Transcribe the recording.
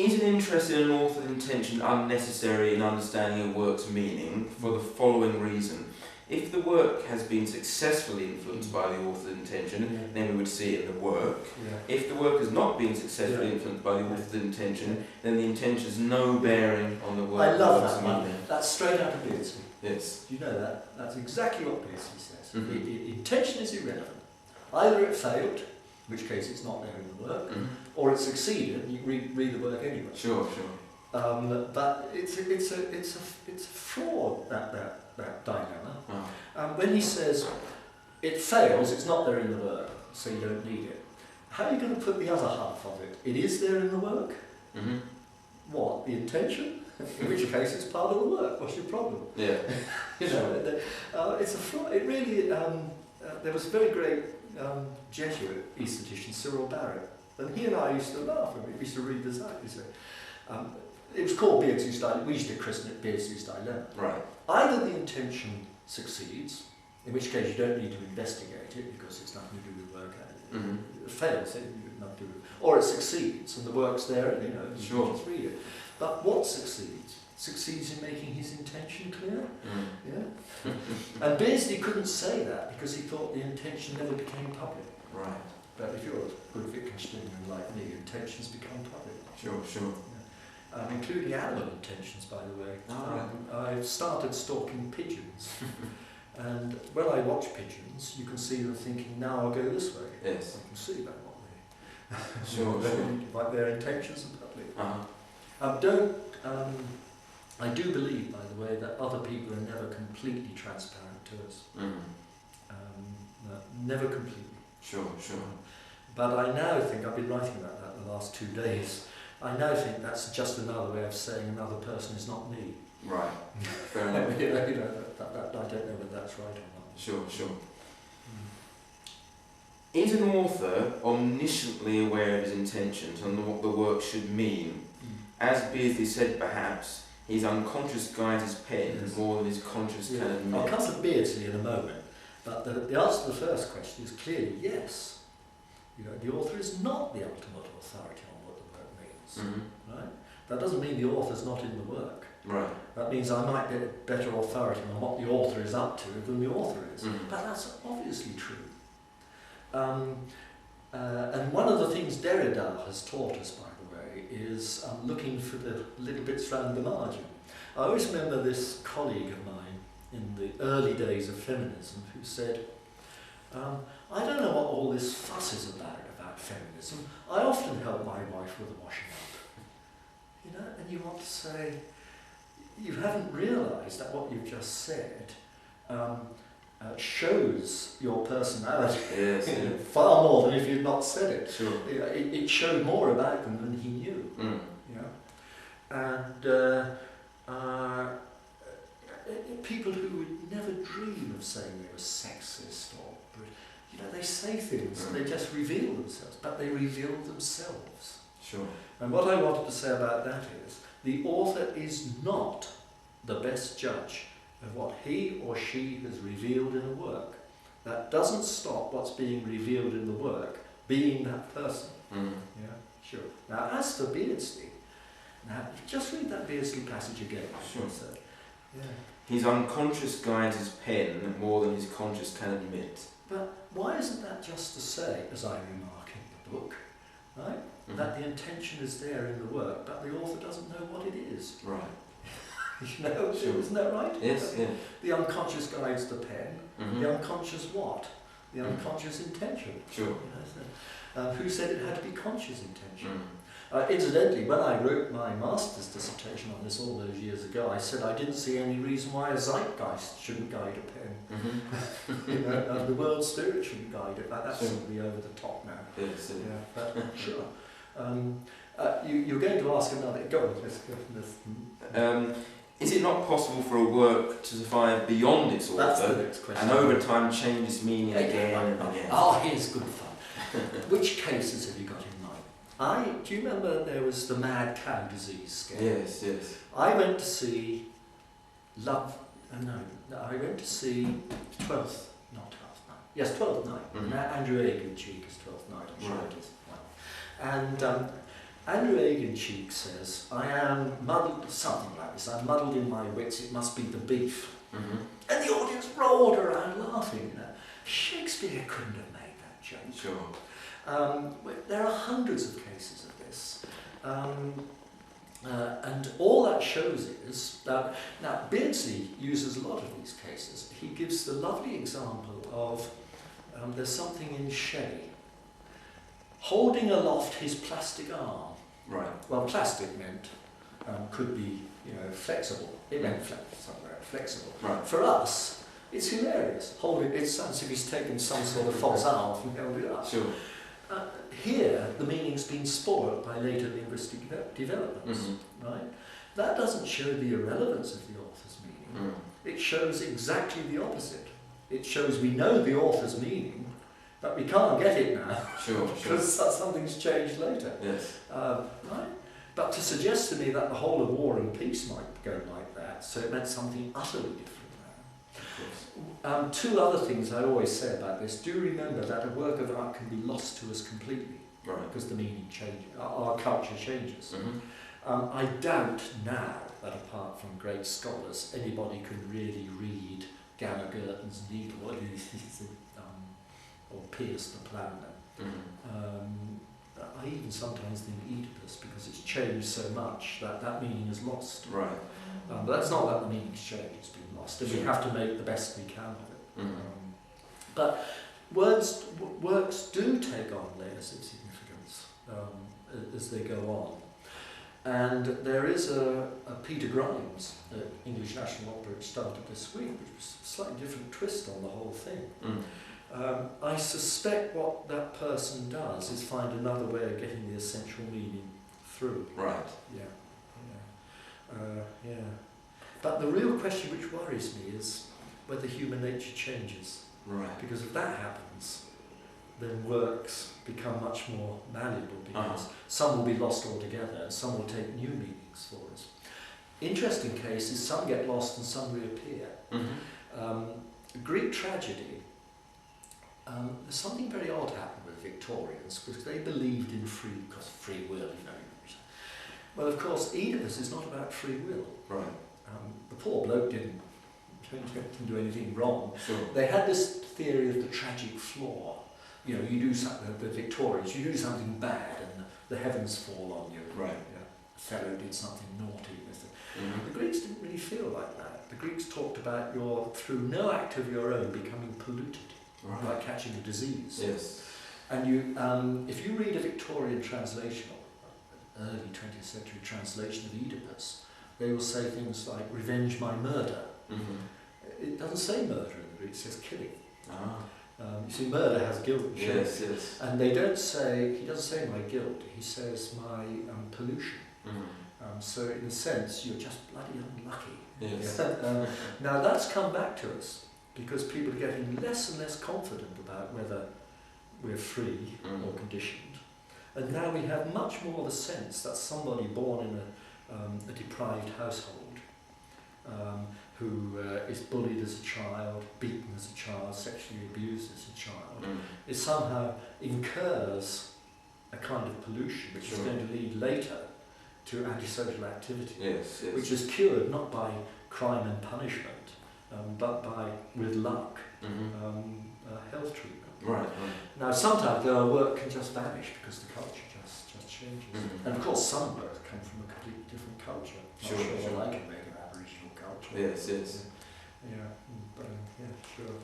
Is an interest in an author's intention unnecessary in understanding a work's meaning for the following reason? If the work has been successfully influenced by the author's intention, then we would see it in the work. If the work has not been successfully influenced by the author's intention, then the intention has no bearing on the work. I love that one. That's straight out of Beardsley. Yes. Do you know that? That's exactly what Beardsley says. Intention is irrelevant. Either it failed, in which case it's not there in the work, or it succeeded, and you read the work anyway. Sure. But it's a fraud, that dilemma. When he says it fails, it's not there in the work, so you don't need it. How are you going to put the other half of it? It is there in the work. What? The intention? In which case, it's part of the work. What's your problem? Yeah. It's a fraud. It really. There was a very great Jesuit aesthetician, Cyril Barrett, and he and I used to laugh when we used to read this out. It was called Beardsley's Dilemma. We used to christen it Beardsley's Dilemma. Right. Either the intention succeeds, in which case you don't need to investigate it because it's nothing to do with work. It fails, it nothing to do with it. Or it succeeds and the work's there, and you just read it. But what succeeds? Succeeds in making his intention clear. And Beardsley couldn't say that because he thought the intention never became public. Right. But if you're a good Wittgensteinian like me, intentions become public. Sure. Including animal intentions, by the way. I started stalking pigeons. And when I watch pigeons, you can see them thinking, now I'll go this way. Yes. I can see that, not really. Sure. Like their intentions in public. I do believe, by the way, that other people are never completely transparent to us. Never completely. Sure. But I now think, I've been writing about that the last 2 days, I now think that's just another way of saying another person is not me. Right. Fair enough. I don't know whether that's right or not. Sure. Is an author omnisciently aware of his intentions and what the work should mean? As Beardsley said, perhaps, his unconscious guides his pen more than his conscious can admit. I'll come to Beardsley in a moment, but the answer to the first question is clearly yes. The author is not the ultimate authority on what the work means. Right? That doesn't mean the author's not in the work. Right. That means I might get better authority on what the author is up to than the author is. But that's obviously true. And one of the things Derrida has taught us, by the way, is looking for the little bits around the margin. I always remember this colleague of mine in the early days of feminism who said, I don't know what all this fuss is about feminism. I often help my wife with the washing up. And you want to say, you haven't realised that what you've just said shows your personality far more than if you'd not said it. Sure. It showed more about them than he knew. And people who would never dream of saying they were sexist or they say things, they just reveal themselves, but they reveal themselves. Sure. And what I wanted to say about that is, the author is not the best judge of what he or she has revealed in a work. That doesn't stop what's being revealed in the work being that person. Sure. Now, as for Beardsley, just read that Beardsley passage again. Sure. His unconscious guides his pen more than his conscious can admit. But why isn't that just to say, as I remark in the book, right, that the intention is there in the work, but the author doesn't know what it is? Right. Sure. Isn't that right? Yes. The unconscious guides the pen. The unconscious what? The unconscious intention. Sure. Who said it had to be conscious intention? Incidentally, when I wrote my master's dissertation on this all those years ago, I said I didn't see any reason why a zeitgeist shouldn't guide a pen. The world spirit shouldn't guide it. That's simply over the top now. Yes. Sure. You're going to ask another. Go on. Is it not possible for a work to survive beyond its author? That's the next question. And over time change its meaning again and again? Here's good fun. Which cases have you got in mind? Do you remember there was the mad cow disease scare? Yes. I went to see I went to see Twelfth Night. Andrew Aguecheek is Twelfth Night, I'm sure it is. And Andrew Agencheek says, I am muddled, something like this, I'm muddled in my wits, it must be the beef. Mm-hmm. And the audience roared around laughing. Shakespeare couldn't have made that joke. Sure. There are hundreds of cases of this. And all that shows is that, now Beardsley uses a lot of these cases. He gives the lovely example of, there's something in Shelley, holding aloft his plastic arm. Right. Well, plastic meant, could be, flexible. It meant flexible. Right. For us, it's hilarious. It sounds as if he's taken some sort of false arm and held it up. Sure. Here, the meaning's been spoiled by later linguistic developments, right? That doesn't show the irrelevance of the author's meaning. It shows exactly the opposite. It shows we know the author's meaning, but we can't get it now. Sure. Because something's changed later. Yes. Right? But to suggest to me that the whole of War and Peace might go like that, so it meant something utterly different. Two other things I always say about this. Do remember that a work of art can be lost to us completely, Right. because the meaning changes, our culture changes. Mm-hmm. I doubt now that apart from great scholars, anybody can really read Gamma Gurton's Needle or Pierce the Ploughman. I even sometimes think Oedipus, because it's changed so much that that meaning is lost. Right. But that's not that the meaning's changed, it's been lost, and we have to make the best we can of it. But works do take on layers of significance as they go on. And there is a Peter Grimes at English National Opera, which started this week, which was a slightly different twist on the whole thing. I suspect what that person does is find another way of getting the essential meaning through. Right. Yeah. But the real question which worries me is whether human nature changes. Right. Because if that happens, then works become much more malleable, because some will be lost altogether and some will take new meanings for us. Interesting case is some get lost and some reappear. Greek tragedy, there's something very odd happened with Victorians, because they believed in free will, Well, of course, Oedipus is not about free will. Right. The poor bloke didn't do anything wrong. Sure. They had this theory of the tragic flaw. You do something, the Victorians, you do something bad and the heavens fall on you. Right. A fellow did something naughty. The Greeks didn't really feel like that. The Greeks talked about through no act of your own, becoming polluted, like catching a disease. Yes. And if you read a Victorian translation, or early 20th century translation of Oedipus, they will say things like, revenge my murder. It doesn't say murder in the Greek, it says killing. You see, murder has guilt and shame. Yes. And he doesn't say my guilt, he says my pollution. So in a sense, you're just bloody unlucky. Yes. Now that's come back to us, because people are getting less and less confident about whether we're free or conditioned. And now we have much more the sense that somebody born in a deprived household, who is bullied as a child, beaten as a child, sexually abused as a child, is somehow incurs a kind of pollution which is going to lead later to antisocial activity, which is cured not by crime and punishment, but with luck, health treatment. Right. Now sometimes our work can just vanish because the culture just changes. And of course some work come from a completely different culture. Not sure I can make an Aboriginal culture. Yes. Yeah, but sure.